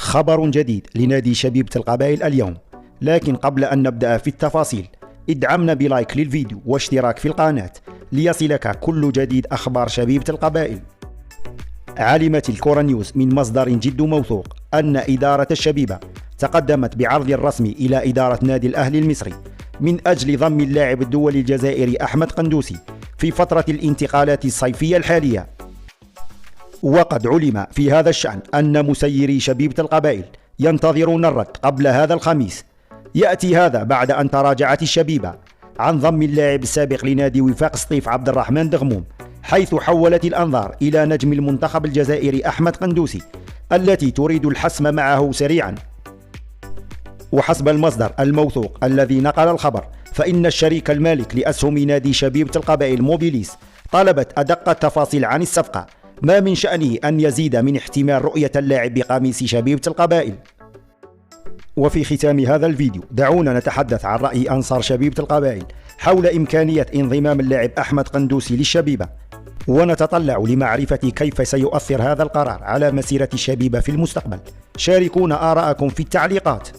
خبر جديد لنادي شبيبة القبائل اليوم، لكن قبل أن نبدأ في التفاصيل ادعمنا بلايك للفيديو واشتراك في القناة ليصلك كل جديد أخبار شبيبة القبائل. علمت الكورة نيوز من مصدر جد موثوق أن إدارة الشبيبة تقدمت بعرض رسمي إلى إدارة نادي الأهلي المصري من أجل ضم اللاعب الدولي الجزائري أحمد قندوسي في فترة الانتقالات الصيفية الحالية. وقد علم في هذا الشأن أن مسيري شبيبة القبائل ينتظرون الرد قبل هذا الخميس. يأتي هذا بعد أن تراجعت الشبيبة عن ضم اللاعب السابق لنادي وفاق سطيف عبد الرحمن دغموم، حيث حولت الأنظار إلى نجم المنتخب الجزائري أحمد قندوسي التي تريد الحسم معه سريعا. وحسب المصدر الموثوق الذي نقل الخبر، فإن الشريك المالك لأسهم نادي شبيبة القبائل موبيليس طلبت أدق التفاصيل عن الصفقة، ما من شأنه أن يزيد من احتمال رؤية اللاعب بقميص شبيبة القبائل. وفي ختام هذا الفيديو دعونا نتحدث عن رأي أنصار شبيبة القبائل حول إمكانية انضمام اللاعب أحمد قندوسي للشبيبة، ونتطلع لمعرفة كيف سيؤثر هذا القرار على مسيرة الشبيبة في المستقبل. شاركونا آراءكم في التعليقات.